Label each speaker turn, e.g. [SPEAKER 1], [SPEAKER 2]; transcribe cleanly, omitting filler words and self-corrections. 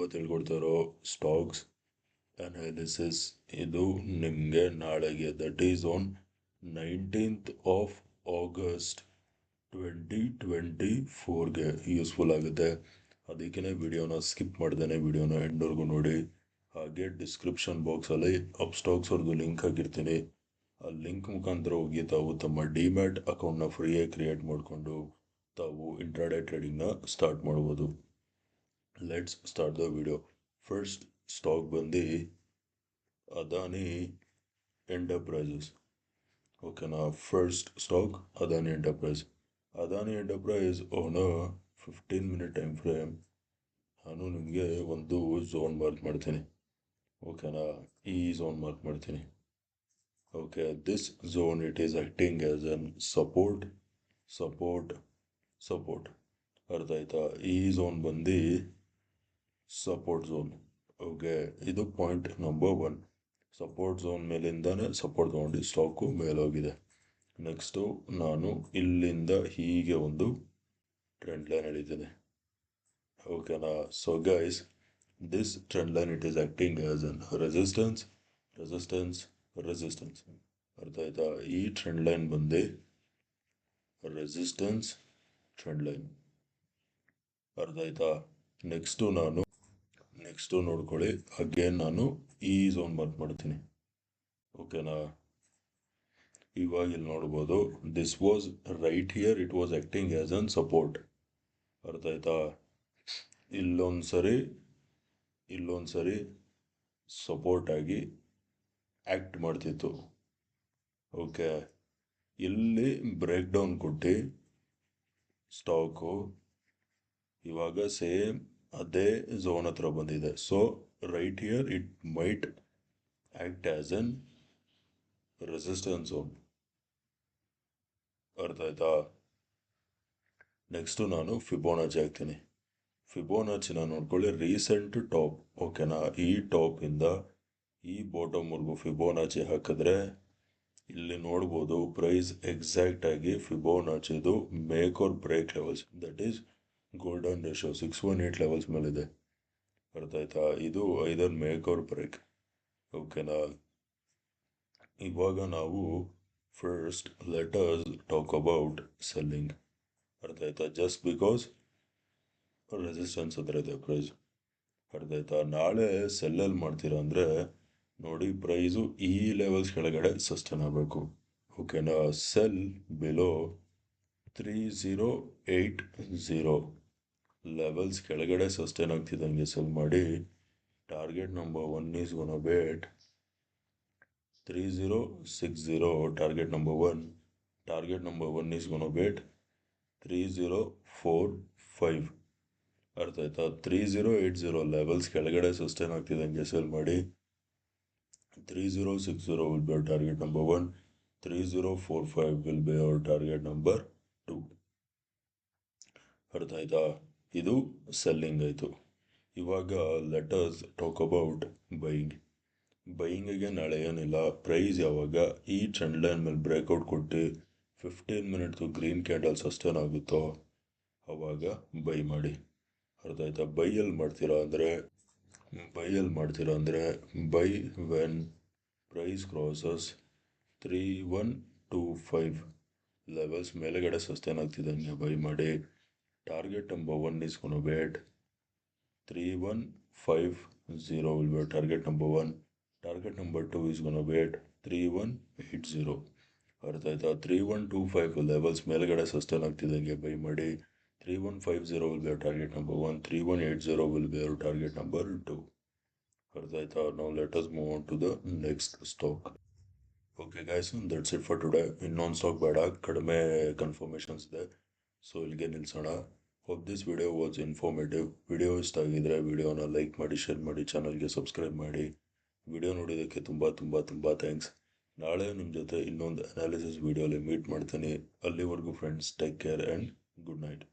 [SPEAKER 1] ಇವತ್ತು ಹೇಳ್ಕೊಡ್ತಾ ಇರೋ ಸ್ಟಾಕ್ಸ್ ಅನಾಲಿಸಿಸ್ ಇದು ನಿಮಗೆ ನಾಳೆಗೆ that is on 19th of August 2024ಗೆ ಯೂಸ್ಫುಲ್ ಆಗುತ್ತೆ. ಅದಕ್ಕೇ ವಿಡಿಯೋನ ಸ್ಕಿಪ್ ಮಾಡ್ದೇನೆ ವಿಡಿಯೋನ ಎಂಡ್ವರೆಗೂ ನೋಡಿ. ಹಾಗೆ ಡಿಸ್ಕ್ರಿಪ್ಷನ್ ಬಾಕ್ಸಲ್ಲಿ ಅಪ್ ಸ್ಟಾಕ್ಸ್ ಅವ್ರದ್ದು ಲಿಂಕ್ ಹಾಕಿರ್ತೀನಿ. ಆ ಲಿಂಕ್ ಮುಖಾಂತರ ಹೋಗಿ ತಾವು ತಮ್ಮ ಡಿಮ್ಯಾಟ್ ಅಕೌಂಟ್ನ ಫ್ರೀಯಾಗಿ ಕ್ರಿಯೇಟ್ ಮಾಡಿಕೊಂಡು ತಾವು ಇಂಟ್ರಾಡೇ ಟ್ರೇಡಿಂಗ್ನ ಸ್ಟಾರ್ಟ್ ಮಾಡ್ಬೋದು. Let's start the video. First stock ಬಂದು ಅದಾನಿ ಎಂಟರ್ಪ್ರೈಸಸ್. ಓಕೆನಾ, first stock Adani Enterprise. Adani Enterprise on 15 minute time frame ನಾನು ನಿಮಗೆ ಒಂದು ಝೋನ್ ಮಾರ್ಕ್ ಮಾಡ್ತೀನಿ. ಓಕೆನಾ, ಈ ಝೋನ್ ಮಾರ್ಕ್ ಮಾಡ್ತೀನಿ. Okay, this zone it is acting as an support. ಅರ್ಥ ಆಯ್ತಾ? ಈ ಝೋನ್ ಬಂದು ಸಪೋರ್ಟ್ ಝೋನ್. ಓಕೆ, ಇದು ಪಾಯಿಂಟ್ ನಂಬರ್ 1. ಸಪೋರ್ಟ್ ಝೋನ್ ಮೇಲಿಂದಾನೆ ಸಪೋರ್ಟ್ ತೊಗೊಂಡು ಸ್ಟಾಕು ಮೇಲೋಗಿದೆ. ನೆಕ್ಸ್ಟು ನಾನು ಇಲ್ಲಿಂದ ಹೀಗೆ ಒಂದು ಟ್ರೆಂಡ್ ಲೈನ್ ಎಳಿತೀನಿ. ಓಕೆನಾ, so guys, this trend line it is acting as an resistance. ಅರ್ಥ ಆಯ್ತಾ? ಈ ಟ್ರೆಂಡ್ ಲೈನ್ ಬಂದು ರೆಸಿಸ್ಟೆನ್ಸ್ ಟ್ರೆಂಡ್ ಲೈನ್. ಅರ್ಥ ಆಯ್ತಾ? ನೆಕ್ಸ್ಟು ನೋಡ್ಕೊಳ್ಳಿ, ಅಗೇನ್ ನಾನು ಈ ಝೋನ್ ಮಾರ್ಕ್ ಮಾಡ್ತೀನಿ. ಓಕೆನಾ, ಇವಾಗ ಇಲ್ಲಿ ನೋಡ್ಬೋದು, this was right here, it was acting as an support. ಅರ್ಥ ಆಯ್ತಾ? ಇಲ್ಲೊಂದ್ಸರಿ ಸಪೋರ್ಟ್ ಆಗಿ ಆ್ಯಕ್ಟ್ ಮಾಡ್ತಿತ್ತು. ಓಕೆ, ಇಲ್ಲಿ ಬ್ರೇಕ್ ಡೌನ್ ಕೊಟ್ಟು ಸ್ಟಾಕು ಇವಾಗ ಸೇಮ್ ಅದೇ ಝೋನ್ ಹತ್ರ ಬಂದಿದೆ. So right here it might act as an resistance zone. ಅರ್ಥ ಆಯ್ತಾ? ನೆಕ್ಸ್ಟು ನಾನು ಫಿಬೋನಾಚಿ ಹಾಕ್ತೀನಿ. ಫಿಬೋನಾಚಿನ ನೋಡ್ಕೊಳ್ಳಿ, ರೀಸೆಂಟ್ ಟಾಪ್. ಓಕೆನಾ, ಈ ಟಾಪಿಂದ ಈ ಬಾಟಮ್ವರೆಗೂ ಫಿಬೋನಾಚಿ ಹಾಕಿದ್ರೆ ಇಲ್ಲಿ ನೋಡ್ಬೋದು ಪ್ರೈಸ್ ಎಕ್ಸಾಕ್ಟ್ ಆಗಿ ಫಿಬೋನಾಚಿದು make or break levels, that is golden ratio 618 levels ಮೇಲಿದೆ. ಅರ್ಥ ಆಯ್ತಾ? ಇದು ಐದರ್ ಮೇಕ್ ಆರ್ ಬ್ರೇಕ್. ಓಕೆನಾ, ಇವಾಗ ನಾವು first let us talk about selling. ಅರ್ಥ ಆಯ್ತಾ? ಜಸ್ಟ್ ಬಿಕಾಸ್ ರೆಸಿಸ್ಟೆನ್ಸ್ ಹತ್ರ ಇದೆ ಪ್ರೈಸ್. ಅರ್ಥ ಆಯ್ತಾ? ನಾಳೆ ಸೆಲ್ಲಲ್ಲಿ ಮಾಡ್ತೀರಾ ಅಂದರೆ ನೋಡಿ, ಪ್ರೈಸು ಈ ಲೆವೆಲ್ಸ್ ಕೆಳಗಡೆ ಸಸ್ಟೈನ್ ಆಗಬೇಕು. ಓಕೆನಾ, ಸೆಲ್ ಬಿಲೋ 3080 ಲೆವೆಲ್ಸ್ ಕೆಳಗಡೆ ಸಸ್ಟೈನ್ ಆಗ್ತಿದ್ದಂಗೆ ಸೆಲ್ ಮಾಡಿ. Target number 1 is gonna bait 3060. Target number 1 is gonna bait 3045. ಅರ್ಥ ಆಯ್ತಾ? 3080 ಲೆವೆಲ್ಸ್ ಕೆಳಗಡೆ ಸಸ್ಟೈನ್ ಆಗ್ತಿದ್ದಂಗೆ ಸೆಲ್ ಮಾಡಿ. 3060 will be our target number 1. 3045 will be our target number 2. ಅರ್ಥ ಆಯ್ತಾ? ಇದು ಸೆಲ್ಲಿಂಗ್ ಆಯಿತು. ಇವಾಗ ಲೆಟ್ ಅಸ್ ಟಾಕ್ ಅಬೌಟ್ ಬೈಯಿಂಗಿಗೆ ನಾಳೆ ಏನಿಲ್ಲ, ಪ್ರೈಸ್ ಯಾವಾಗ ಈ ಟ್ರೆಂಡ್ ಲೈನ್ ಮೇಲೆ ಬ್ರೇಕ್ಔಟ್ ಕೊಟ್ಟು 15 minute ಗ್ರೀನ್ ಕ್ಯಾಂಡಲ್ ಸಸ್ಟೈನ್ ಆಗುತ್ತೋ ಆವಾಗ ಬೈ ಮಾಡಿ. ಅರ್ಥ ಆಯ್ತಾ? ಬೈಯಲ್ಲಿ ಮಾಡ್ತೀರಾ ಅಂದರೆ buy when price crosses 3125 levels ಮೇಲೆಗಡೆ ಸಸ್ಟೈನ್ ಆಗ್ತಿದ್ದಂಗೆ ಬೈ ಮಾಡಿ. Target number 1 is gonna beat 3150 will be target number 1. Target number 2 is gonna beat 3180. ಅರ್ಥ ಆಯ್ತಾ? 3125 ಲೆವೆಲ್ಸ್ ಮೇಲೆಗಡೆ ಸಸ್ಟೈನ್ ಆಗ್ತಿದ್ದಂಗೆ ಬೈ ಮಾಡಿ. 3150 will be our target number 1. 3180 will be our target number 2. ಅರ್ಥ ಆಯ್ತಾ? Now let us move on to the next stock. Okay guys, that's it for today. ಇನ್ನೊಂದು stock ಬೇಡ, ಕಡಿಮೆ ಕನ್ಫರ್ಮೇಷನ್ಸ್ ಇದೆ, ಸೊ ಇಲ್ಲಿಗೆ ನಿಲ್ಸೋಣ. Hope this video was informative. Video ಇಷ್ಟ ಆಗಿದ್ರೆ ವಿಡಿಯೋನ ಲೈಕ್ ಮಾಡಿ, ಶೇರ್ ಮಾಡಿ, ಚಾನಲ್ಗೆ ಸಬ್ಸ್ಕ್ರೈಬ್ ಮಾಡಿ. ವಿಡಿಯೋ ನೋಡಿದ್ದಕ್ಕೆ ತುಂಬ ಥ್ಯಾಂಕ್ಸ್. ನಾಳೆ ನಿಮ್ಮ ಜೊತೆ ಇನ್ನೊಂದು ಅನಾಲಿಸಿಸ್ ವಿಡಿಯೋಲಿ ಮೀಟ್ ಮಾಡ್ತೀನಿ. ಅಲ್ಲಿವರೆಗೂ friends, take care and good night.